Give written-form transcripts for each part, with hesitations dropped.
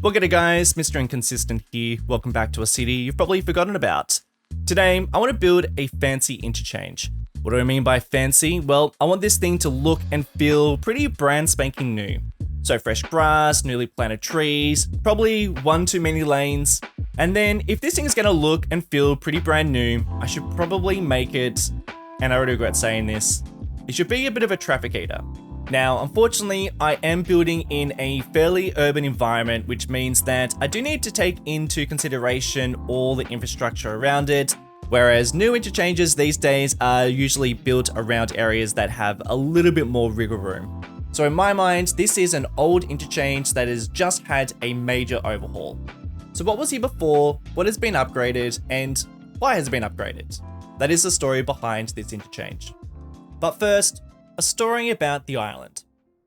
Well, g'day guys, Mr. Inconsistent here. Welcome back to a city you've probably forgotten about. Today, I want to build a fancy interchange. What do I mean by fancy? Well, I want this thing to look and feel pretty brand spanking new. So fresh grass, newly planted trees, probably one too many lanes. And then if this thing is going to look and feel pretty brand new, I should probably make it, and I already regret saying this, it should be a bit of a traffic eater. Now, unfortunately, I am building in a fairly urban environment, which means that I do need to take into consideration all the infrastructure around it, whereas new interchanges these days are usually built around areas that have a little bit more wiggle room. So in my mind, this is an old interchange that has just had a major overhaul. So what was here before, what has been upgraded, and why has it been upgraded? That is the story behind this interchange. But first, a story about the island.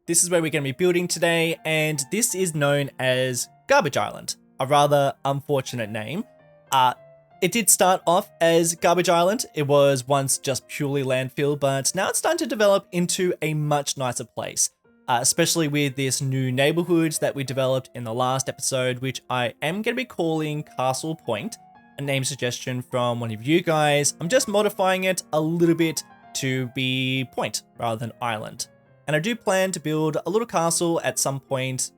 This is where we're going to be building today, and this is known as Garbage Island, a rather unfortunate name. It did start off as Garbage Island. It was once just purely landfill, but now it's starting to develop into a much nicer place, especially with this new neighborhood that we developed in the last episode, which I am going to be calling Castle Point, a name suggestion from one of you guys. I'm just modifying it a little bit to be point rather than island. And I do plan to build a little castle at some point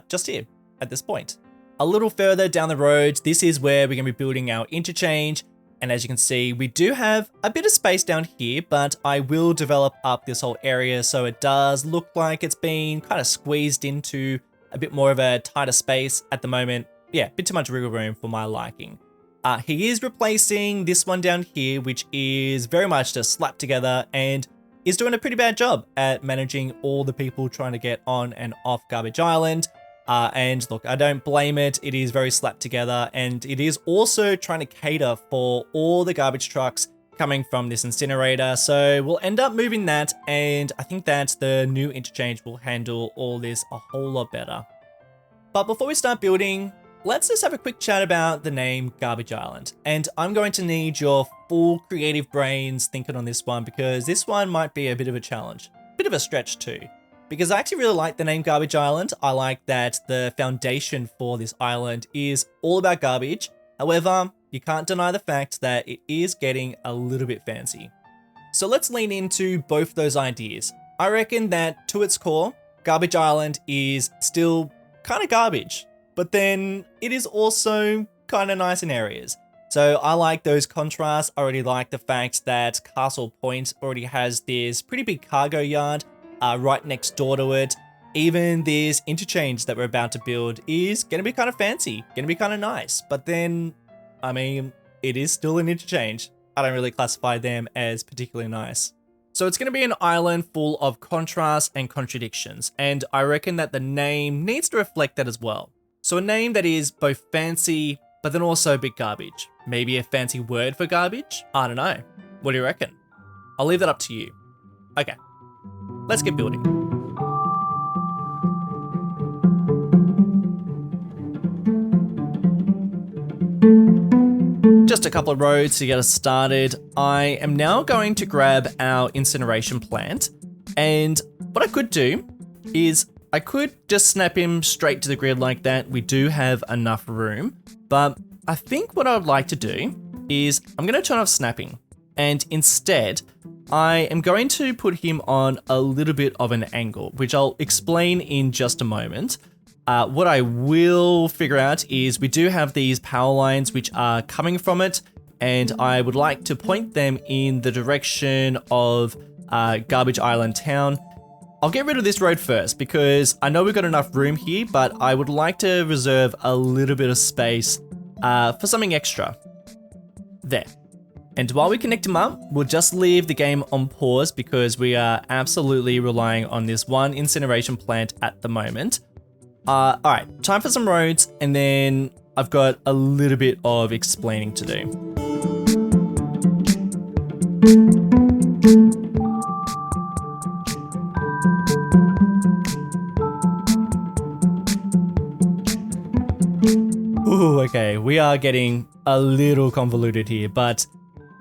just here at this point. A little further down the road, this is where we're going to be building our interchange. And as you can see, we do have a bit of space down here, but I will develop up this whole area so it does look like it's been kind of squeezed into a bit more of a tighter space at the moment. Yeah, a bit too much wiggle room for my liking. He is replacing this one down here, which is very much just slapped together and is doing a pretty bad job at managing all the people trying to get on and off Garbage Island. And look, I don't blame it. It is very slapped together, and it is also trying to cater for all the garbage trucks coming from this incinerator. So we'll end up moving that, and I think that the new interchange will handle all this a whole lot better. But before we start building, let's just have a quick chat about the name Garbage Island. And I'm going to need your full creative brains thinking on this one, because this one might be a bit of a challenge, a bit of a stretch too. Because I actually really like the name Garbage Island. I like that the foundation for this island is all about garbage. However, you can't deny the fact that it is getting a little bit fancy. So let's lean into both those ideas. I reckon that to its core, Garbage Island is still kind of garbage, but then it is also kind of nice in areas. So I like those contrasts. I already like the fact that Castle Point already has this pretty big cargo yard right next door to it. Even this interchange that we're about to build is going to be kind of fancy, going to be kind of nice. But then, I mean, it is still an interchange. I don't really classify them as particularly nice. So it's going to be an island full of contrasts and contradictions. And I reckon that the name needs to reflect that as well. So a name that is both fancy, but then also a bit garbage. Maybe a fancy word for garbage? I don't know. What do you reckon? I'll leave that up to you. Okay, let's get building. Just a couple of roads to get us started. I am now going to grab our incineration plant. And what I could do is I could just snap him straight to the grid like that. We do have enough room, but I think what I would like to do is I'm going to turn off snapping, and instead I am going to put him on a little bit of an angle, which I'll explain in just a moment. What I will figure out is we do have these power lines which are coming from it, and I would like to point them in the direction of Garbage Island Town. I'll get rid of this road first because I know we've got enough room here, but I would like to reserve a little bit of space for something extra. There. And while we connect them up, we'll just leave the game on pause because we are absolutely relying on this one incineration plant at the moment. All right, time for some roads, and then I've got a little bit of explaining to do. Ooh, okay, we are getting a little convoluted here, but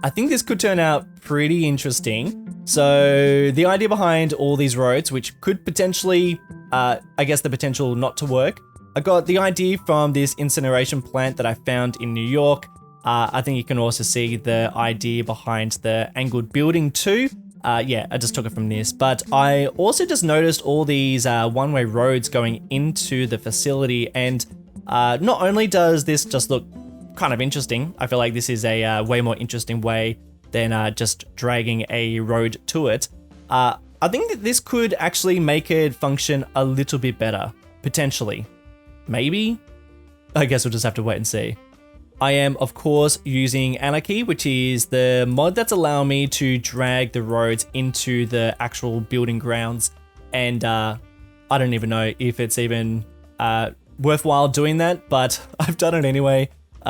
I think this could turn out pretty interesting. So the idea behind all these roads, which could potentially, I guess the potential not to work, I got the idea from this incineration plant that I found in New York. I think you can also see the idea behind the angled building too. Yeah, I just took it from this, but I also just noticed all these one-way roads going into the facility, and not only does this just look kind of interesting, I feel like this is a way more interesting way than just dragging a road to it. I think that this could actually make it function a little bit better, potentially. Maybe? I guess we'll just have to wait and see. I am, of course, using Anarchy, which is the mod that's allowing me to drag the roads into the actual building grounds. And I don't even know if it's even worthwhile doing that, but I've done it anyway,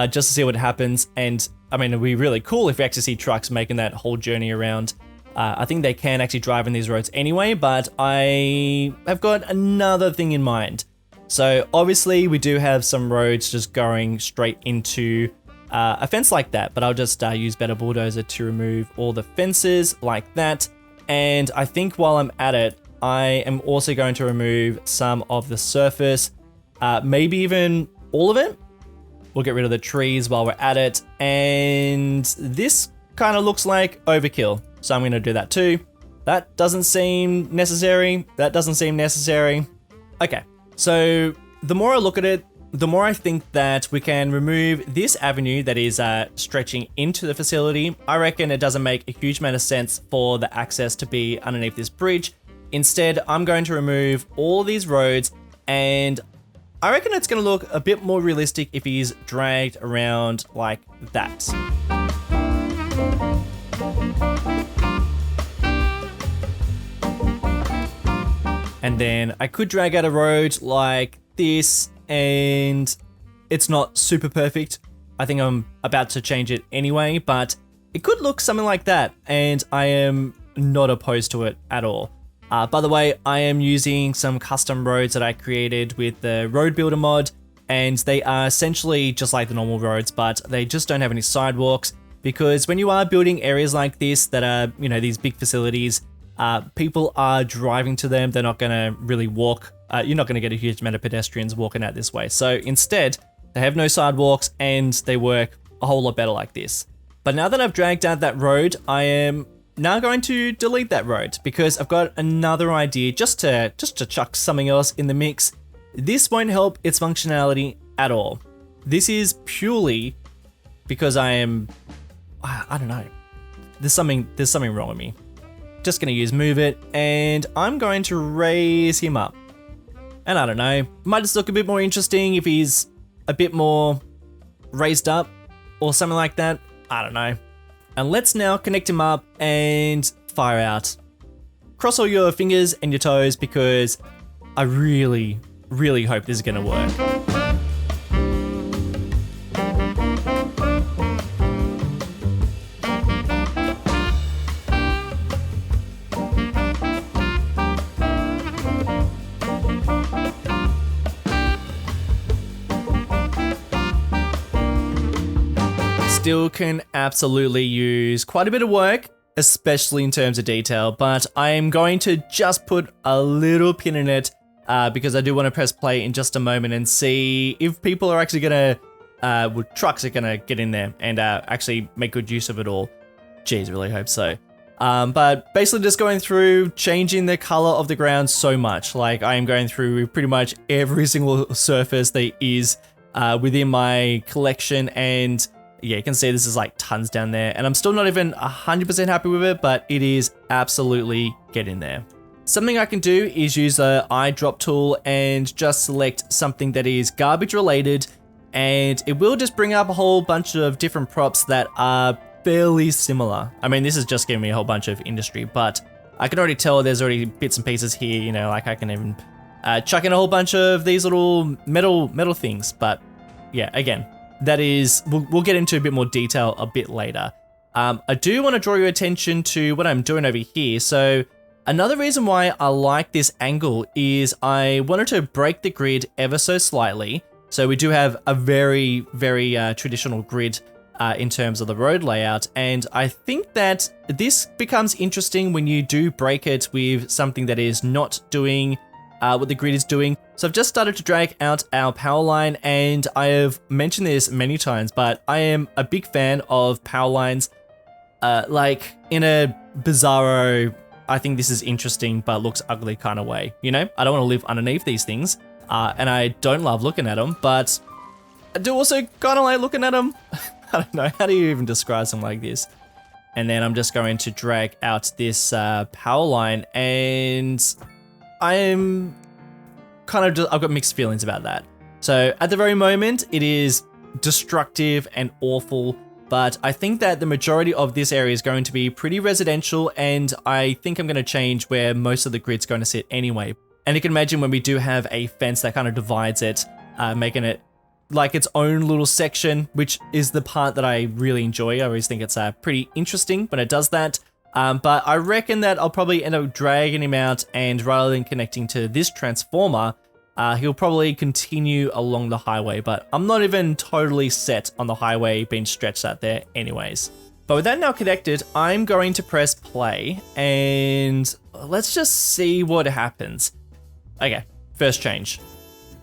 just to see what happens. And I mean, it'd be really cool if we actually see trucks making that whole journey around. I think they can actually drive in these roads anyway, but I have got another thing in mind. So obviously we do have some roads just going straight into a fence like that, but I'll just use Better Bulldozer to remove all the fences like that. And I think while I'm at it, I am also going to remove some of the surface, maybe even all of it. We'll get rid of the trees while we're at it. And this kind of looks like overkill, so I'm going to do that too. That doesn't seem necessary. That doesn't seem necessary. Okay. So the more I look at it, the more I think that we can remove this avenue that is stretching into the facility. I reckon it doesn't make a huge amount of sense for the access to be underneath this bridge. Instead, I'm going to remove all these roads, and I reckon it's going to look a bit more realistic if he's dragged around like that. And then I could drag out a road like this, and it's not super perfect. I think I'm about to change it anyway, but it could look something like that, and I am not opposed to it at all. By the way, I am using some custom roads that I created with the Road Builder mod, and they are essentially just like the normal roads, but they just don't have any sidewalks, because when you are building areas like this that are, you know, these big facilities, people are driving to them. They're not going to really walk. You're not going to get a huge amount of pedestrians walking out this way. So instead, they have no sidewalks and they work a whole lot better like this. But now that I've dragged out that road, I am now going to delete that road because I've got another idea just to chuck something else in the mix. This won't help its functionality at all. This is purely because I don't know. There's something wrong with me. Just going to use move it, and I'm going to raise him up. And I don't know, might just look a bit more interesting if he's a bit more raised up or something like that. I don't know. And let's now connect him up and fire out. Cross all your fingers and your toes because I really, really hope this is going to work. Still can absolutely use quite a bit of work, especially in terms of detail, but I am going to just put a little pin in it because I do want to press play in just a moment and see if people are actually going to, trucks are going to get in there and actually make good use of it all. Jeez, really hope so. But basically just going through, changing the color of the ground so much. Like I am going through pretty much every single surface there is within my collection, and yeah, you can see this is like tons down there, and I'm still not even 100% happy with it, but it is absolutely getting there. Something I can do is use the eyedrop tool and just select something that is garbage related, and it will just bring up a whole bunch of different props that are fairly similar. I mean, this is just giving me a whole bunch of industry, but I can already tell there's already bits and pieces here, you know, like I can even chuck in a whole bunch of these little metal things, but yeah, again, that is, we'll get into a bit more detail a bit later. I do want to draw your attention to what I'm doing over here. So another reason why I like this angle is I wanted to break the grid ever so slightly. So we do have a very, very traditional grid in terms of the road layout. And I think that this becomes interesting when you do break it with something that is not doing what the grid is doing. So I've just started to drag out our power line, and I have mentioned this many times, but I am a big fan of power lines. Like in a bizarro, I think this is interesting but looks ugly kind of way, you know? I don't want to live underneath these things, and I don't love looking at them, but I do also kind of like looking at them. I don't know, how do you even describe something like this? And then I'm just going to drag out this power line, and I'm kind of just, I've got mixed feelings about that. So at the very moment, it is destructive and awful, but I think that the majority of this area is going to be pretty residential, and I think I'm going to change where most of the grid's going to sit anyway. And you can imagine when we do have a fence that kind of divides it, making it like its own little section, which is the part that I really enjoy. I always think it's pretty interesting when it does that. But I reckon that I'll probably end up dragging him out, and rather than connecting to this transformer, he'll probably continue along the highway, but I'm not even totally set on the highway being stretched out there anyways. But with that now connected, I'm going to press play, and let's just see what happens. Okay, first change.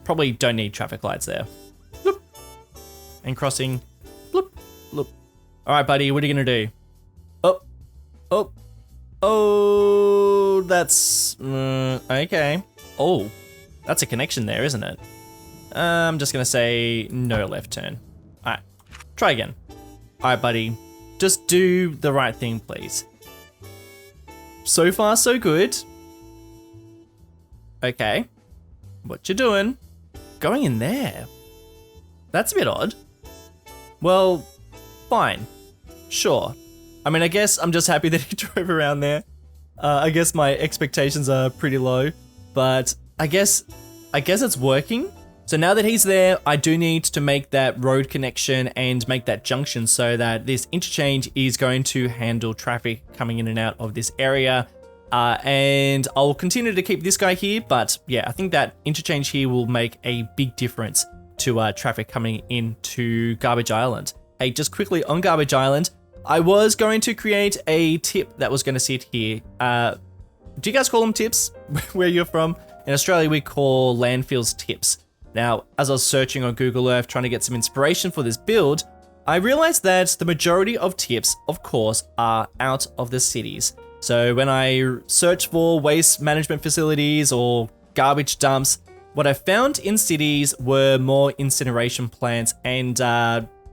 Probably don't need traffic lights there. Bloop. And crossing. Bloop, bloop. All right, buddy, what are you gonna do? Oh, that's, okay. Oh. That's a connection there, isn't it? I'm just gonna say no left turn. All right, try again. All right, buddy, just do the right thing, please. So far, so good. Okay, what you doing? Going in there? That's a bit odd. Well, fine, sure. I mean, I guess I'm just happy that he drove around there. I guess my expectations are pretty low, but I guess it's working. So now that he's there, I do need to make that road connection and make that junction so that this interchange is going to handle traffic coming in and out of this area. And I'll continue to keep this guy here, but yeah, I think that interchange here will make a big difference to traffic coming into Garbage Island. Hey, just quickly on Garbage Island, I was going to create a tip that was going to sit here. Do you guys call them tips where you're from? In Australia, we call landfills tips. Now, as I was searching on Google Earth trying to get some inspiration for this build, I realized that the majority of tips, of course, are out of the cities. So when I search for waste management facilities or garbage dumps, what I found in cities were more incineration plants and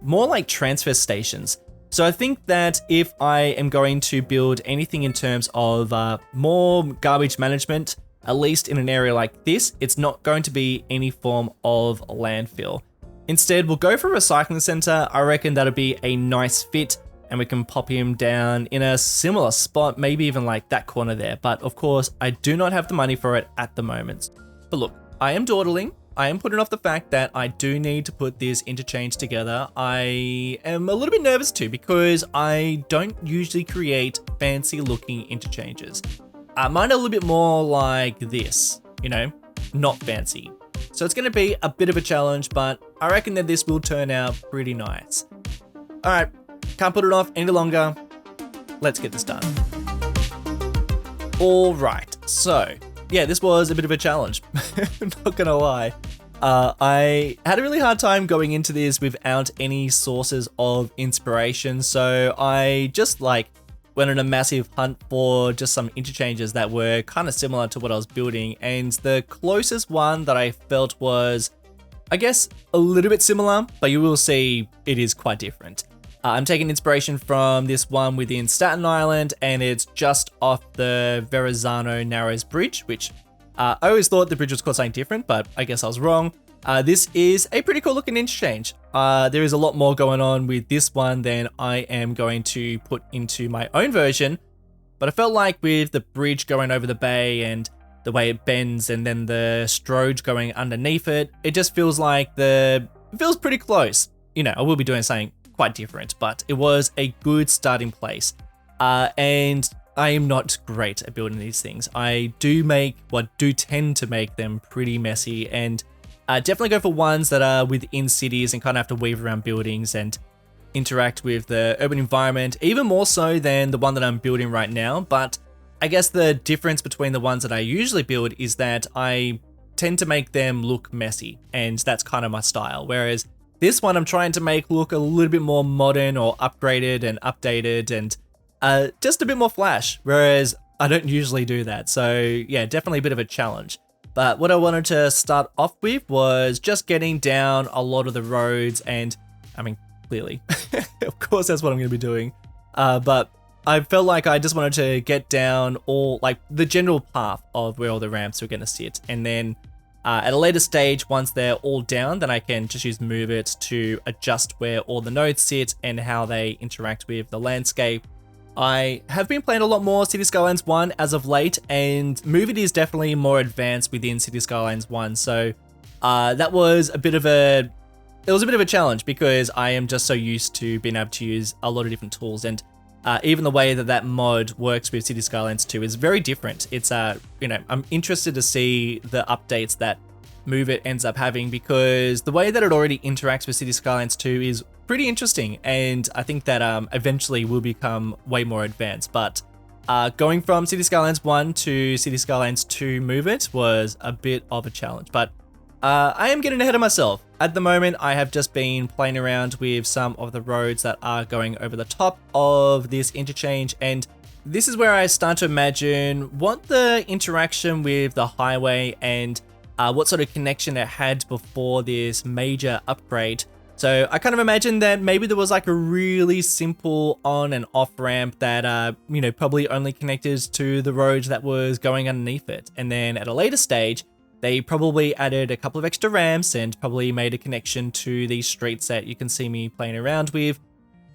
more like transfer stations. So I think that if I am going to build anything in terms of more garbage management, at least in an area like this, it's not going to be any form of landfill. Instead, we'll go for a recycling center. I reckon that'll be a nice fit, and we can pop him down in a similar spot, maybe even like that corner there. But of course, I do not have the money for it at the moment. But look, I am dawdling. I am putting off the fact that I do need to put this interchange together. I am a little bit nervous too, because I don't usually create fancy looking interchanges. Mine are a little bit more like this, you know, not fancy. So it's going to be a bit of a challenge, but I reckon that this will turn out pretty nice. All right, can't put it off any longer. Let's get this done. All right, so yeah, this was a bit of a challenge. I'm not going to lie. I had a really hard time going into this without any sources of inspiration. So I just went on a massive hunt for just some interchanges that were kind of similar to what I was building, and the closest one that I felt was, I guess, a little bit similar, but you will see it is quite different. I'm taking inspiration from this one within Staten Island, and it's just off the Verrazano Narrows Bridge, which I always thought the bridge was called something different, but I guess I was wrong. This is a pretty cool looking interchange. There is a lot more going on with this one than I am going to put into my own version, but I felt like with the bridge going over the bay and the way it bends and then the Stroge going underneath it, it just feels like it feels pretty close. You know, I will be doing something quite different, but it was a good starting place. And I am not great at building these things. I do tend to make them pretty messy, and definitely go for ones that are within cities and kind of have to weave around buildings and interact with the urban environment, even more so than the one that I'm building right now. But I guess the difference between the ones that I usually build is that I tend to make them look messy, and that's kind of my style. Whereas this one I'm trying to make look a little bit more modern or upgraded and updated and just a bit more flash, whereas I don't usually do that. So yeah, definitely a bit of a challenge. But what I wanted to start off with was just getting down a lot of the roads, and I mean, clearly, of course that's what I'm going to be doing. But I felt like I just wanted to get down all like the general path of where all the ramps are going to sit, and then at a later stage, once they're all down, then I can just use Move It to adjust where all the nodes sit and how they interact with the landscape. I have been playing a lot more City Skylines 1 as of late, and Move It is definitely more advanced within City Skylines 1. So that was a bit of a challenge because I am just so used to being able to use a lot of different tools, and even the way that that mod works with City Skylines 2 is very different. It's I'm interested to see the updates that Move It ends up having, because the way that it already interacts with City Skylines 2 is pretty interesting, and I think that eventually will become way more advanced. But going from City Skylines 1 to City Skylines 2 Move It was a bit of a challenge, but I am getting ahead of myself. At the moment, I have just been playing around with some of the roads that are going over the top of this interchange, and this is where I start to imagine what the interaction with the highway and what sort of connection it had before this major upgrade. So I kind of imagine that maybe there was like a really simple on and off ramp that, probably only connected to the road that was going underneath it. And then at a later stage, they probably added a couple of extra ramps and probably made a connection to these streets that you can see me playing around with.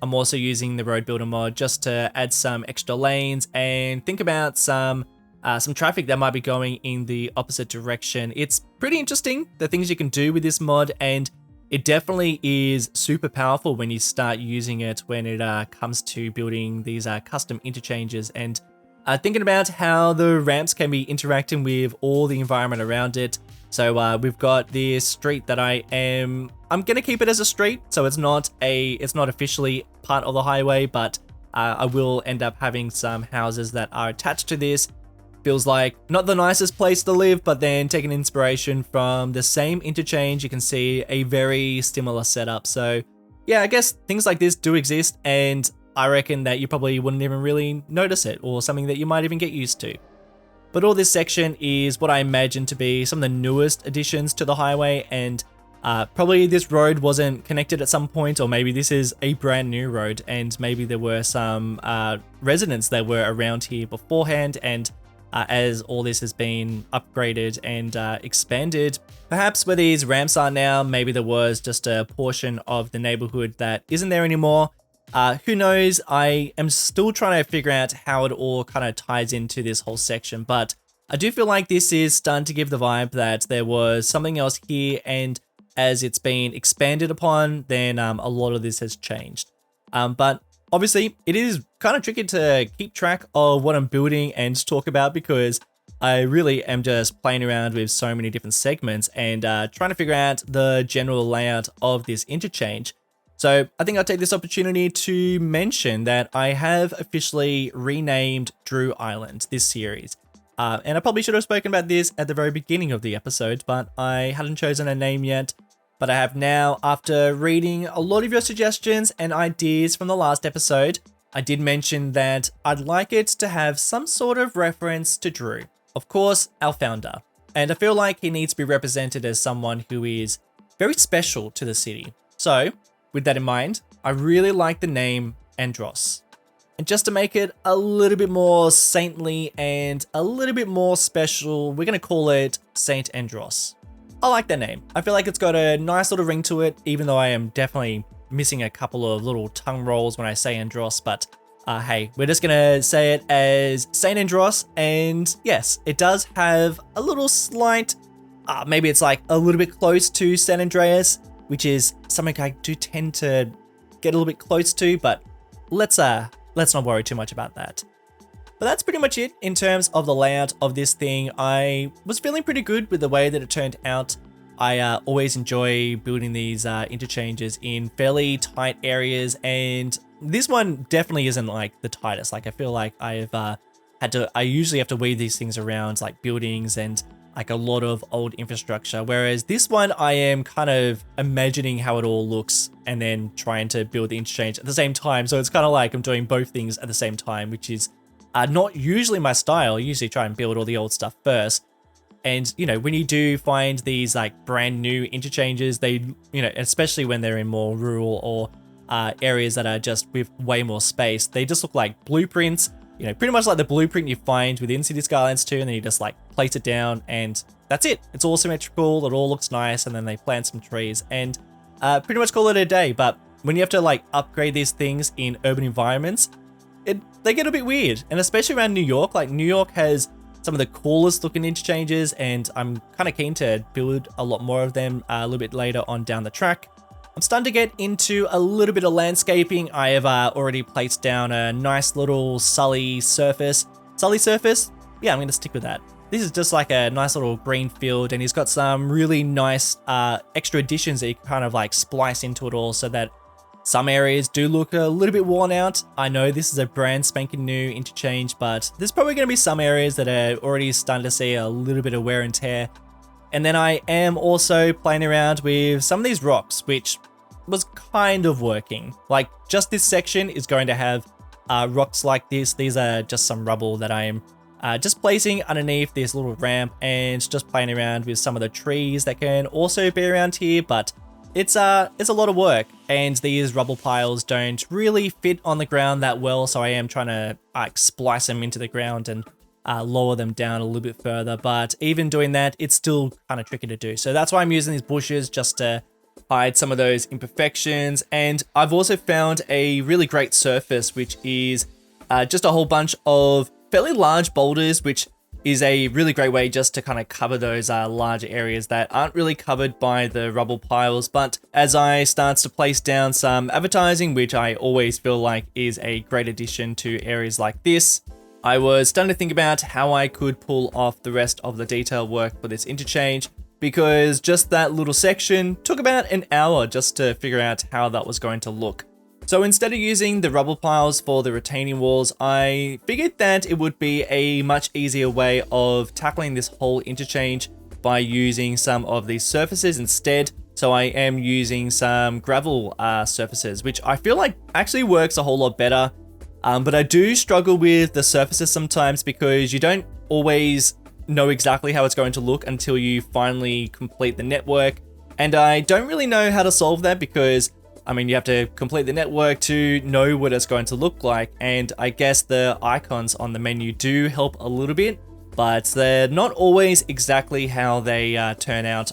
I'm also using the road builder mod just to add some extra lanes and think about some traffic that might be going in the opposite direction. It's pretty interesting, the things you can do with this mod, and it definitely is super powerful when you start using it when it comes to building these custom interchanges and thinking about how the ramps can be interacting with all the environment around it. So we've got this street that I'm gonna keep it as a street, so it's not officially part of the highway, but I will end up having some houses that are attached to this. Feels like not the nicest place to live, but then taking inspiration from the same interchange, you can see a very similar setup. So yeah, I guess things like this do exist, and I reckon that you probably wouldn't even really notice it, or something that you might even get used to. But all this section is what I imagine to be some of the newest additions to the highway, and probably this road wasn't connected at some point, or maybe this is a brand new road, and maybe there were some residents that were around here beforehand, and as all this has been upgraded and expanded, perhaps where these ramps are now, maybe there was just a portion of the neighborhood that isn't there anymore. Who knows? I am still trying to figure out how it all kind of ties into this whole section, but I do feel like this is starting to give the vibe that there was something else here, and as it's been expanded upon, then a lot of this has changed. But obviously, it is kind of tricky to keep track of what I'm building and talk about, because I really am just playing around with so many different segments and trying to figure out the general layout of this interchange. So I think I'll take this opportunity to mention that I have officially renamed Drew Island this series. And I probably should have spoken about this at the very beginning of the episode, but I hadn't chosen a name yet. But I have now, after reading a lot of your suggestions and ideas from the last episode. I did mention that I'd like it to have some sort of reference to Drew. Of course, our founder. And I feel like he needs to be represented as someone who is very special to the city. So, with that in mind, I really like the name Andros. And just to make it a little bit more saintly and a little bit more special, we're going to call it Saint Andros. I like that name. I feel like it's got a nice little ring to it, even though I am definitely missing a couple of little tongue rolls when I say Andros, but hey, we're just gonna say it as Saint Andros, and yes, it does have a little slight, maybe it's like a little bit close to San Andreas, which is something I do tend to get a little bit close to, but let's not worry too much about that. But that's pretty much it in terms of the layout of this thing. I was feeling pretty good with the way that it turned out. I always enjoy building these interchanges in fairly tight areas, and this one definitely isn't like the tightest. Like I feel like I've I usually have to weave these things around like buildings and like a lot of old infrastructure. Whereas this one, I am kind of imagining how it all looks and then trying to build the interchange at the same time. So it's kind of like I'm doing both things at the same time, which is not usually my style. I usually try and build all the old stuff first. And, you know, when you do find these like brand new interchanges, they, you know, especially when they're in more rural or areas that are just with way more space, they just look like blueprints, you know, pretty much like the blueprint you find within City Skylines 2, and then you just like place it down and that's it. It's all symmetrical, it all looks nice, and then they plant some trees and pretty much call it a day. But when you have to like upgrade these things in urban environments, they get a bit weird. And especially around New York, like New York has some of the coolest looking interchanges, and I'm kind of keen to build a lot more of them a little bit later on down the track. I'm starting to get into a little bit of landscaping. I have already placed down a nice little Sully surface. Sully surface? Yeah, I'm going to stick with that. This is just like a nice little green field, and he's got some really nice extra additions that you can kind of like splice into it all so that some areas do look a little bit worn out. I know this is a brand spanking new interchange, but there's probably going to be some areas that are already starting to see a little bit of wear and tear. And then I am also playing around with some of these rocks, which was kind of working. Like just this section is going to have rocks like this. These are just some rubble that I am just placing underneath this little ramp, and just playing around with some of the trees that can also be around here, but it's a lot of work, and these rubble piles don't really fit on the ground that well, so I am trying to like splice them into the ground and lower them down a little bit further. But even doing that, it's still kind of tricky to do. So that's why I'm using these bushes, just to hide some of those imperfections. And I've also found a really great surface, which is just a whole bunch of fairly large boulders, which is a really great way just to kind of cover those larger areas that aren't really covered by the rubble piles. But as I start to place down some advertising, which I always feel like is a great addition to areas like this, I was starting to think about how I could pull off the rest of the detail work for this interchange, because just that little section took about an hour just to figure out how that was going to look. So instead of using the rubble piles for the retaining walls, I figured that it would be a much easier way of tackling this whole interchange by using some of these surfaces instead. So I am using some gravel surfaces, which I feel like actually works a whole lot better. But I do struggle with the surfaces sometimes, because you don't always know exactly how it's going to look until you finally complete the network. And I don't really know how to solve that, because I mean, you have to complete the network to know what it's going to look like. And I guess the icons on the menu do help a little bit, but they're not always exactly how they turn out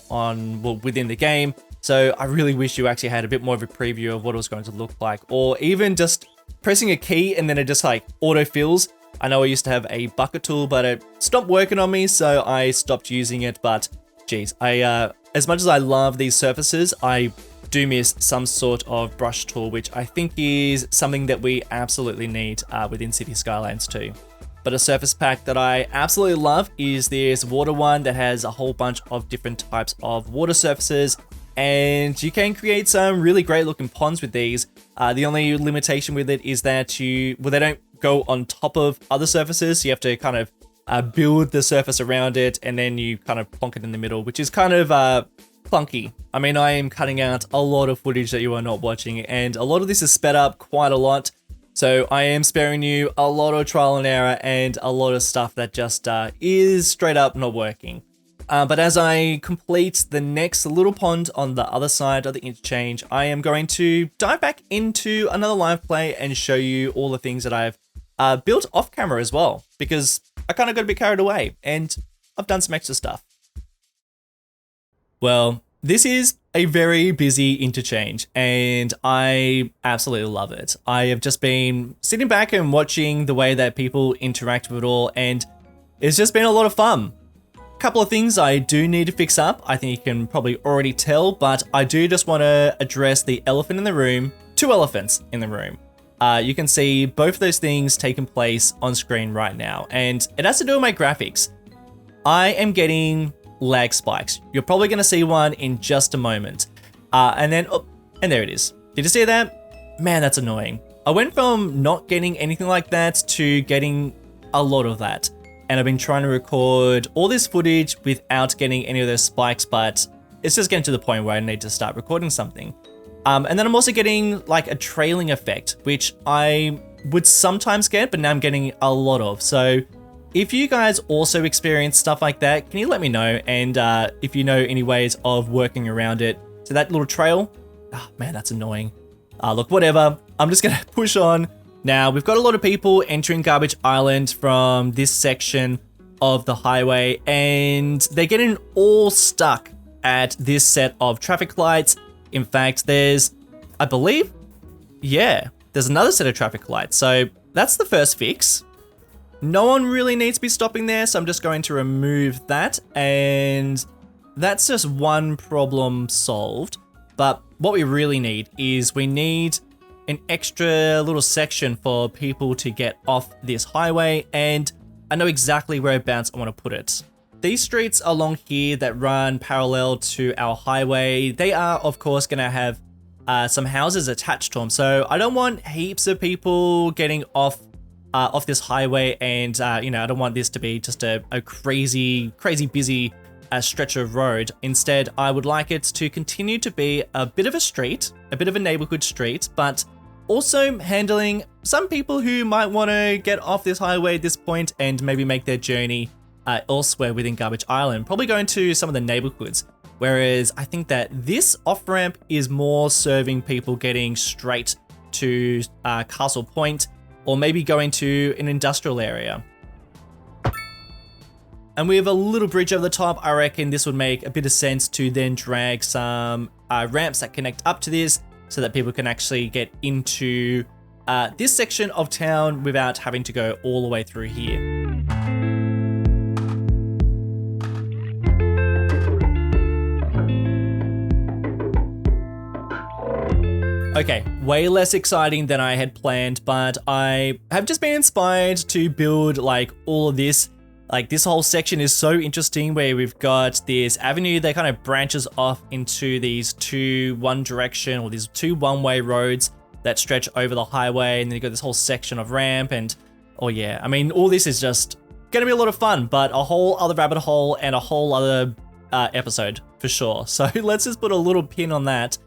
within the game. So I really wish you actually had a bit more of a preview of what it was going to look like, or even just pressing a key and then it just like auto-fills. I know I used to have a bucket tool, but it stopped working on me, so I stopped using it. But geez, as much as I love these surfaces, I do miss some sort of brush tool, which I think is something that we absolutely need within City Skylines 2. But a surface pack that I absolutely love is this water one that has a whole bunch of different types of water surfaces, and you can create some really great looking ponds with these. The only limitation with it is that they don't go on top of other surfaces, so you have to kind of build the surface around it, and then you kind of plonk it in the middle, which is kind of clunky. I mean, I am cutting out a lot of footage that you are not watching, and a lot of this is sped up quite a lot. So I am sparing you a lot of trial and error and a lot of stuff that just is straight up not working. But as I complete the next little pond on the other side of the interchange, I am going to dive back into another live play and show you all the things that I've built off camera as well, because I kind of got a bit carried away and I've done some extra stuff. Well, this is a very busy interchange and I absolutely love it. I have just been sitting back and watching the way that people interact with it all, and it's just been a lot of fun. A couple of things I do need to fix up. I think you can probably already tell, but I do just want to address the elephant in the room. Two elephants in the room. You can see both of those things taking place on screen right now, and it has to do with my graphics. I am getting lag spikes. You're probably going to see one in just a moment. And there it is. Did you see that? Man, that's annoying. I went from not getting anything like that to getting a lot of that. And I've been trying to record all this footage without getting any of those spikes, but it's just getting to the point where I need to start recording something. And then I'm also getting like a trailing effect, which I would sometimes get, but now I'm getting a lot of. So if you guys also experience stuff like that, can you let me know? And if you know any ways of working around it. So that little trail, oh man, that's annoying. Look, whatever, I'm just gonna push on. Now, we've got a lot of people entering Garbage Island from this section of the highway, and they're getting all stuck at this set of traffic lights. In fact, there's, I believe, yeah, there's another set of traffic lights. So that's the first fix. No one really needs to be stopping there, so I'm just going to remove that, and that's just one problem solved. But what we really need is we need an extra little section for people to get off this highway, and I know exactly whereabouts I want to put it. These streets along here that run parallel to our highway, they are of course going to have some houses attached to them. So I don't want heaps of people getting off this highway, and you know, I don't want this to be just a crazy busy stretch of road. Instead, I would like it to continue to be a bit of a street, a bit of a neighborhood street, but also handling some people who might want to get off this highway at this point and maybe make their journey elsewhere within Garbage Island, probably going to some of the neighborhoods. Whereas I think that this off-ramp is more serving people getting straight to Castle Point, or maybe going to an industrial area. And we have a little bridge over the top. I reckon this would make a bit of sense to then drag some ramps that connect up to this, so that people can actually get into this section of town without having to go all the way through here. Okay, way less exciting than I had planned, but I have just been inspired to build like all of this. Like, this whole section is so interesting, where we've got this avenue that kind of branches off into these two one direction, or these two one-way roads that stretch over the highway, and then you've got this whole section of ramp, and oh yeah, I mean, all this is just gonna be a lot of fun, but a whole other rabbit hole and a whole other episode for sure. So let's just put a little pin on that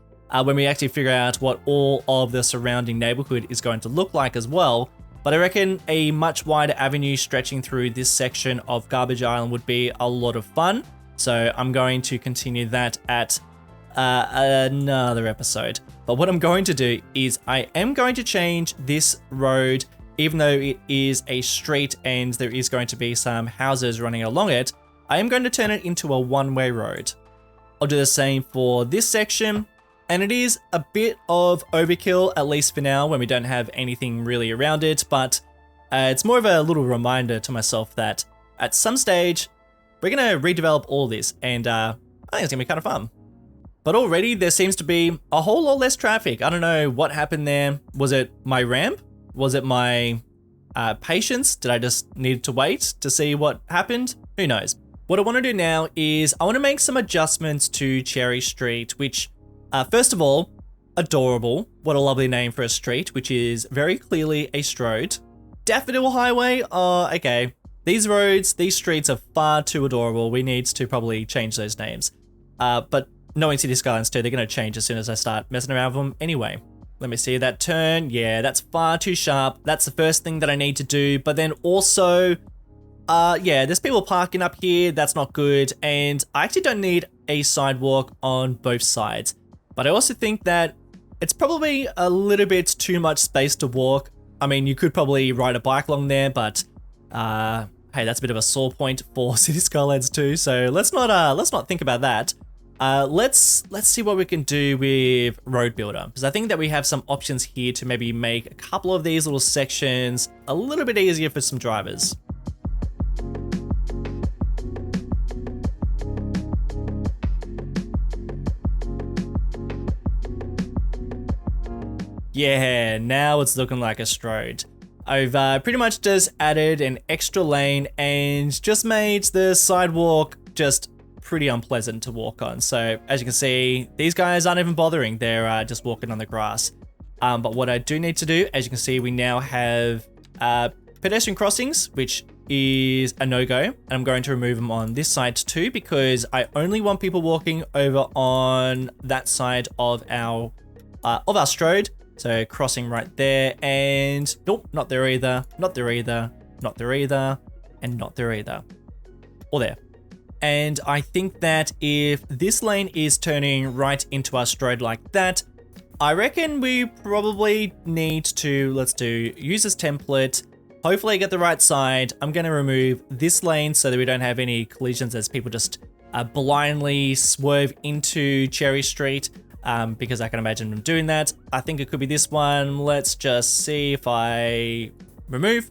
when we actually figure out what all of the surrounding neighborhood is going to look like as well. But I reckon a much wider avenue stretching through this section of Garbage Island would be a lot of fun. So I'm going to continue that at another episode. But what I'm going to do is I am going to change this road, even though it is a street and there is going to be some houses running along it, I am going to turn it into a one-way road. I'll do the same for this section. And it is a bit of overkill, at least for now, when we don't have anything really around it, but it's more of a little reminder to myself that at some stage, we're going to redevelop all this, and I think it's going to be kind of fun. But already there seems to be a whole lot less traffic. I don't know what happened there. Was it my ramp? Was it my patience? Did I just need to wait to see what happened? Who knows? What I want to do now is I want to make some adjustments to Cherry Street, which first of all, adorable. What a lovely name for a street, which is very clearly a strode. Daffodil Highway? Oh, okay. These roads, these streets are far too adorable. We need to probably change those names. But knowing City Skylines 2, they're going to change as soon as I start messing around with them anyway. Let me see that turn. Yeah, that's far too sharp. That's the first thing that I need to do. But then also, yeah, there's people parking up here. That's not good. And I actually don't need a sidewalk on both sides. But I also think that it's probably a little bit too much space to walk. I mean, you could probably ride a bike along there, but hey, that's a bit of a sore point for City Skylines 2. So let's not think about that. Let's see what we can do with Road Builder, because I think that we have some options here to maybe make a couple of these little sections a little bit easier for some drivers. Yeah, now it's looking like a strode. I've pretty much just added an extra lane and just made the sidewalk just pretty unpleasant to walk on. So as you can see, these guys aren't even bothering. They're just walking on the grass. But what I do need to do, as you can see, we now have pedestrian crossings, which is a no-go, and I'm going to remove them on this side too, because I only want people walking over on that side of our strode. So crossing right there, and nope, not there either, not there either, not there either, and not there either, or there. And I think that if this lane is turning right into our strode like that, I reckon we probably need to, use this template. Hopefully I get the right side. I'm going to remove this lane so that we don't have any collisions as people just blindly swerve into Cherry Street, because I can imagine them doing that. I think it could be this one. Let's just see if I remove.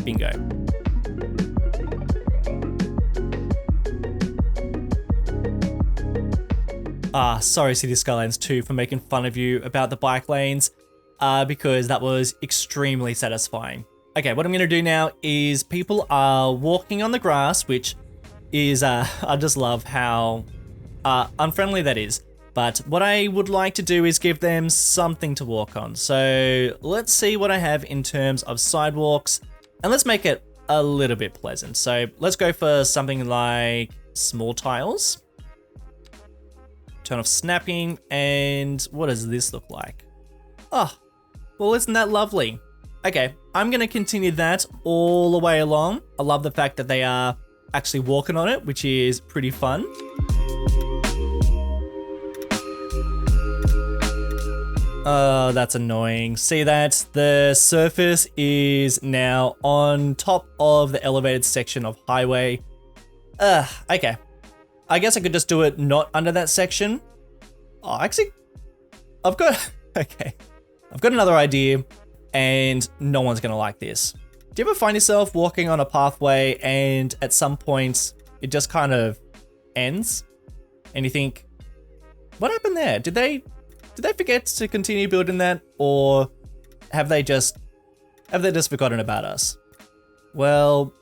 Bingo. Sorry City Skylines 2 for making fun of you about the bike lanes, because that was extremely satisfying. Okay, what I'm going to do now is people are walking on the grass, which is, I just love how unfriendly that is. But what I would like to do is give them something to walk on. So let's see what I have in terms of sidewalks, and let's make it a little bit pleasant. So let's go for something like small tiles. Turn off snapping, and what does this look like? Oh, well, isn't that lovely? Okay, I'm gonna continue that all the way along. I love the fact that they are actually walking on it, which is pretty fun. Oh, that's annoying. See that? The surface is now on top of the elevated section of highway. Okay. I guess I could just do it not under that section. Oh, actually, I've got another idea, and no one's gonna like this. Do you ever find yourself walking on a pathway and at some point it just kind of ends and you think, what happened there? Did they forget to continue building that, or have they just forgotten about us? Well,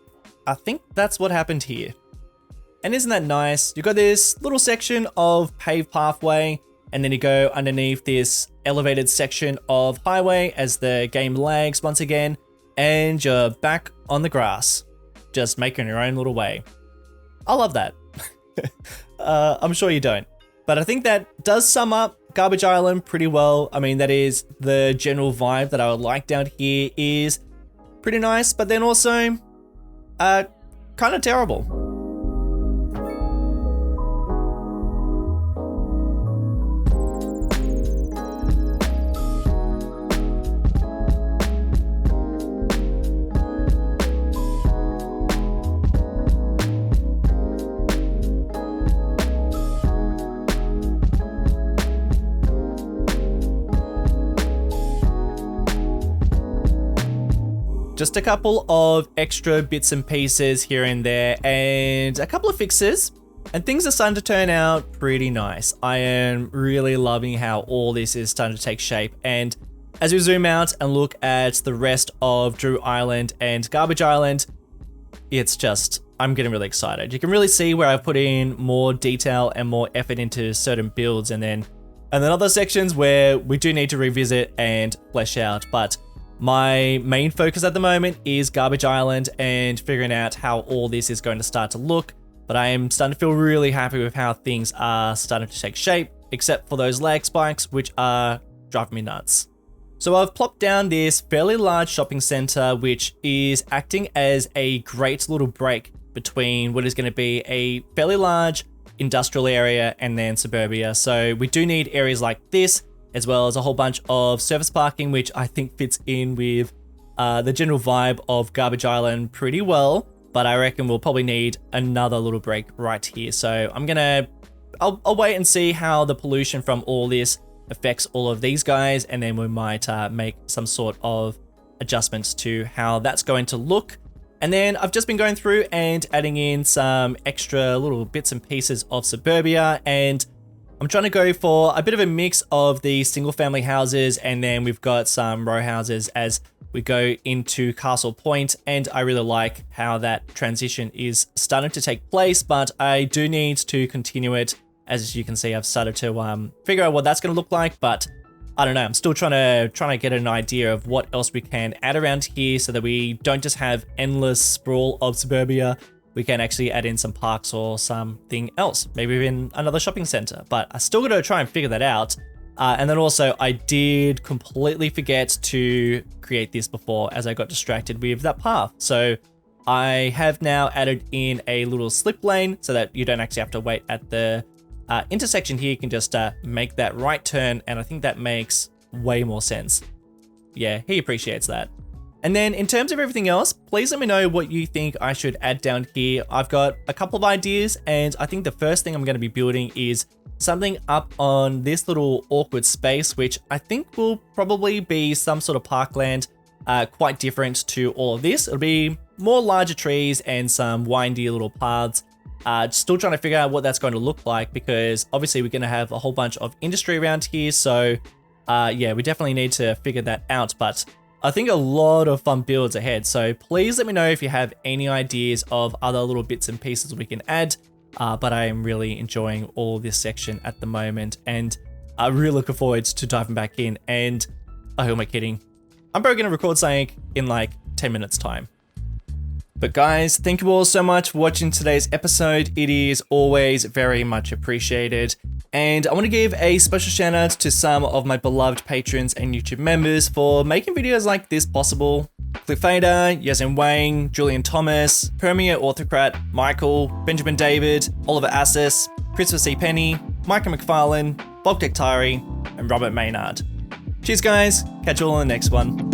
I think that's what happened here. And isn't that nice? You've got this little section of paved pathway, and then you go underneath this elevated section of highway as the game lags once again, and you're back on the grass, just making your own little way. I love that. I'm sure you don't. But I think that does sum up Garbage Island pretty well. I mean, that is the general vibe that I would like down here, is pretty nice, but then also kind of terrible. Just a couple of extra bits and pieces here and there, and a couple of fixes, and things are starting to turn out pretty nice. I am really loving how all this is starting to take shape, and as we zoom out and look at the rest of Drew Island and Garbage Island, it's just, I'm getting really excited. You can really see where I've put in more detail and more effort into certain builds, and then other sections where we do need to revisit and flesh out, but my main focus at the moment is Garbage Island and figuring out how all this is going to start to look, but I am starting to feel really happy with how things are starting to take shape, except for those lag spikes, which are driving me nuts. So I've plopped down this fairly large shopping center, which is acting as a great little break between what is going to be a fairly large industrial area and then suburbia. So we do need areas like this, as well as a whole bunch of surface parking, which I think fits in with the general vibe of Garbage Island pretty well, but I reckon we'll probably need another little break right here. So I'll wait and see how the pollution from all this affects all of these guys, and then we might make some sort of adjustments to how that's going to look. And then I've just been going through and adding in some extra little bits and pieces of suburbia, and I'm trying to go for a bit of a mix of the single family houses, and then we've got some row houses as we go into Castle Point, and I really like how that transition is starting to take place, but I do need to continue it. As you can see, I've started to figure out what that's going to look like, but I don't know, I'm still trying to get an idea of what else we can add around here so that we don't just have endless sprawl of suburbia. We can actually add in some parks or something else, maybe even another shopping center, but I still gotta try and figure that out. And then also I did completely forget to create this before as I got distracted with that path. So I have now added in a little slip lane so that you don't actually have to wait at the intersection here. You can just make that right turn, and I think that makes way more sense. Yeah, he appreciates that. And then in terms of everything else, please let me know what you think I should add down here. I've got a couple of ideas, and I think the first thing I'm going to be building is something up on this little awkward space, which I think will probably be some sort of parkland, quite different to all of this. It'll be more larger trees and some windy little paths. Still trying to figure out what that's going to look like, because obviously we're going to have a whole bunch of industry around here. So yeah, we definitely need to figure that out. But I think a lot of fun builds ahead. So please let me know if you have any ideas of other little bits and pieces we can add. But I am really enjoying all this section at the moment, and I'm really looking forward to diving back in. And who am I kidding? I'm probably going to record something in like 10 minutes time. But guys, thank you all so much for watching today's episode. It is always very much appreciated. And I want to give a special shout out to some of my beloved patrons and YouTube members for making videos like this possible. Cliff Fader, Yazin Wang, Julian Thomas, Permia Orthocrat, Michael, Benjamin David, Oliver Assis, Christopher C. Penny, Micah McFarlane, Bob Tektari, and Robert Maynard. Cheers guys, catch you all in the next one.